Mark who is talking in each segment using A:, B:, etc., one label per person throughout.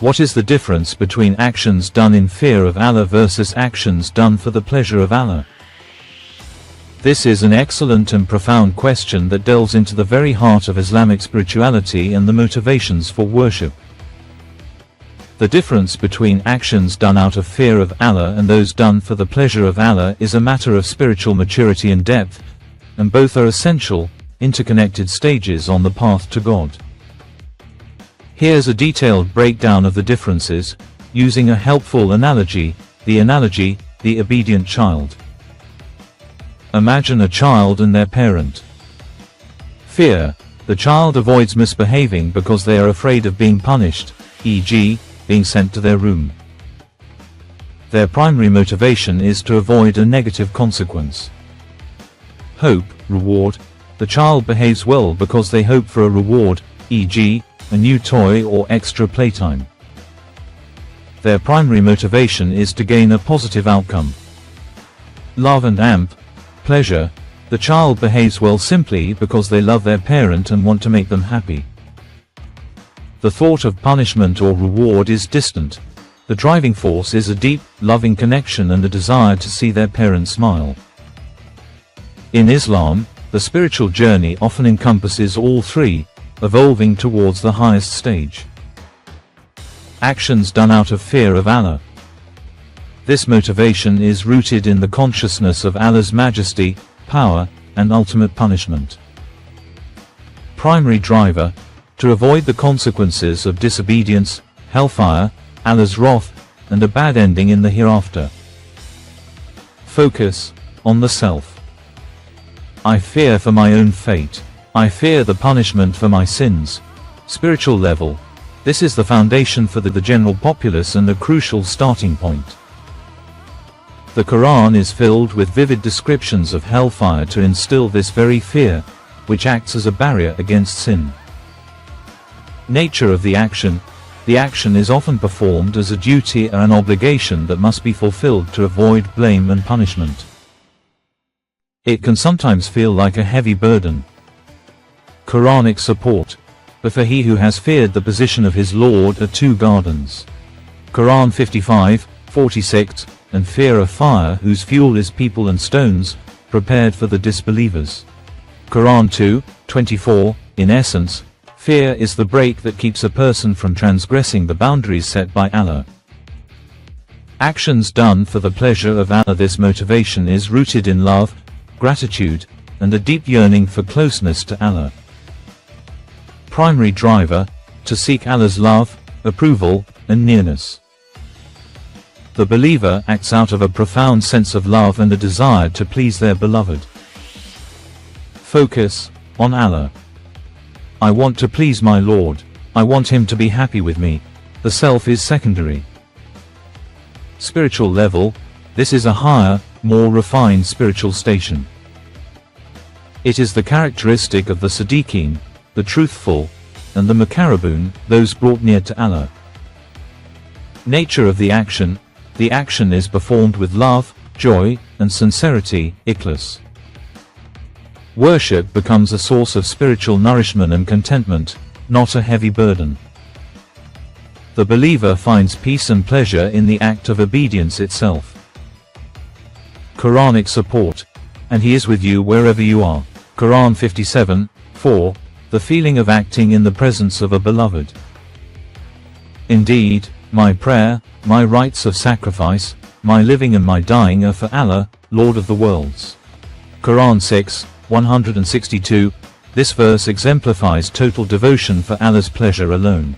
A: What is the difference between actions done in fear of Allah versus actions done for the pleasure of Allah? This is an excellent and profound question that delves into the very heart of Islamic spirituality and the motivations for worship. The difference between actions done out of fear of Allah and those done for the pleasure of Allah is a matter of spiritual maturity and depth, and both are essential, interconnected stages on the path to God. Here's a detailed breakdown of the differences, using a helpful analogy, the obedient child. Imagine a child and their parent. Fear. The child avoids misbehaving because they are afraid of being punished, e.g., being sent to their room. Their primary motivation is to avoid a negative consequence. Hope, reward. The child behaves well because they hope for a reward, e.g., a new toy or extra playtime. Their primary motivation is to gain a positive outcome. Love and amp, pleasure. The child behaves well simply because they love their parent and want to make them happy. The thought of punishment or reward is distant. The driving force is a deep, loving connection and a desire to see their parent smile. In Islam, the spiritual journey often encompasses all three, evolving towards the highest stage. Actions done out of fear of Allah. This motivation is rooted in the consciousness of Allah's majesty, power, and ultimate punishment. Primary driver, to avoid the consequences of disobedience, hellfire, Allah's wrath, and a bad ending in the hereafter. Focus, on the self. I fear for my own fate. I fear the punishment for my sins. Spiritual level. This is the foundation for the general populace and a crucial starting point. The Quran is filled with vivid descriptions of hellfire to instill this very fear, which acts as a barrier against sin. Nature of the action. The action is often performed as a duty or an obligation that must be fulfilled to avoid blame and punishment. It can sometimes feel like a heavy burden. Quranic support. But for he who has feared the position of his Lord are two gardens. Quran 55:46, and fear of fire whose fuel is people and stones, prepared for the disbelievers. Quran 2:24, in essence, fear is the brake that keeps a person from transgressing the boundaries set by Allah. Actions done for the pleasure of Allah. This motivation is rooted in love, gratitude, and a deep yearning for closeness to Allah. Primary driver, to seek Allah's love, approval, and nearness. The believer acts out of a profound sense of love and a desire to please their beloved. Focus, on Allah. I want to please my Lord. I want Him to be happy with me. The self is secondary. Spiritual level. This is a higher, more refined spiritual station. It is the characteristic of the Siddiqeen, the truthful, and the Muqarrabun, those brought near to Allah. Nature of the action. The action is performed with love, joy, and sincerity, ikhlas. Worship becomes a source of spiritual nourishment and contentment, not a heavy burden. The believer finds peace and pleasure in the act of obedience itself. Quranic support. And He is with you wherever you are. Quran 57:4, the feeling of acting in the presence of a beloved. Indeed, my prayer, my rites of sacrifice, my living and my dying are for Allah, Lord of the worlds. Quran 6:162, this verse exemplifies total devotion for Allah's pleasure alone.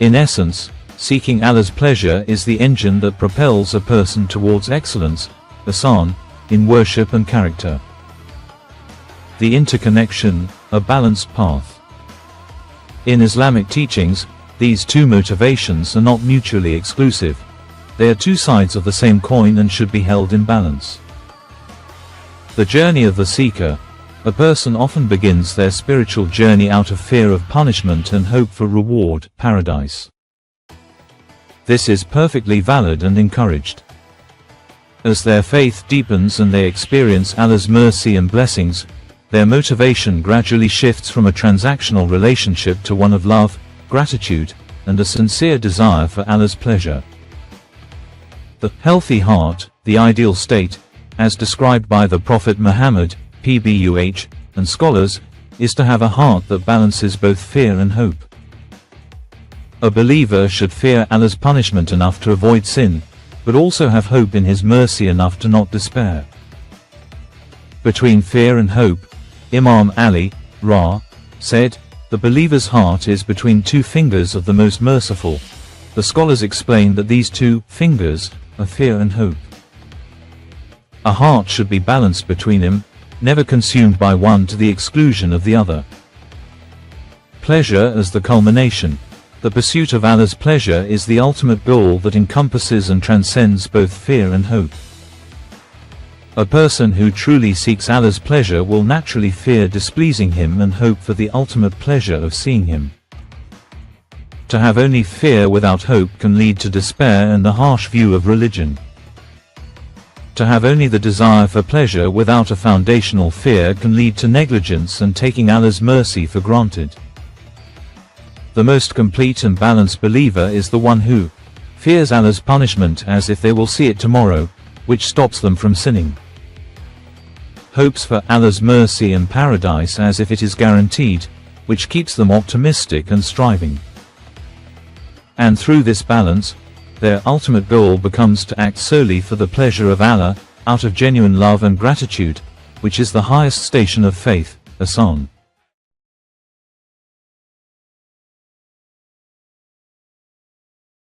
A: In essence, seeking Allah's pleasure is the engine that propels a person towards excellence, ihsan, in worship and character. The interconnection, a balanced path. In Islamic teachings, these two motivations are not mutually exclusive. They are two sides of the same coin and should be held in balance. The journey of the seeker. A person often begins their spiritual journey out of fear of punishment and hope for reward, paradise. This is perfectly valid and encouraged. As their faith deepens and they experience Allah's mercy and blessings, their motivation gradually shifts from a transactional relationship to one of love, gratitude, and a sincere desire for Allah's pleasure. The healthy heart, the ideal state, as described by the Prophet Muhammad, PBUH, and scholars, is to have a heart that balances both fear and hope. A believer should fear Allah's punishment enough to avoid sin, but also have hope in His mercy enough to not despair. Between fear and hope, Imam Ali, Ra, said, "The believer's heart is between two fingers of the Most Merciful." The scholars explain that these two fingers are fear and hope. A heart should be balanced between them, never consumed by one to the exclusion of the other. Pleasure as the culmination. The pursuit of Allah's pleasure is the ultimate goal that encompasses and transcends both fear and hope. A person who truly seeks Allah's pleasure will naturally fear displeasing Him and hope for the ultimate pleasure of seeing Him. To have only fear without hope can lead to despair and a harsh view of religion. To have only the desire for pleasure without a foundational fear can lead to negligence and taking Allah's mercy for granted. The most complete and balanced believer is the one who fears Allah's punishment as if they will see it tomorrow, which stops them from sinning. Hopes for Allah's mercy and paradise as if it is guaranteed, which keeps them optimistic and striving. And through this balance, their ultimate goal becomes to act solely for the pleasure of Allah, out of genuine love and gratitude, which is the highest station of faith, Ihsan.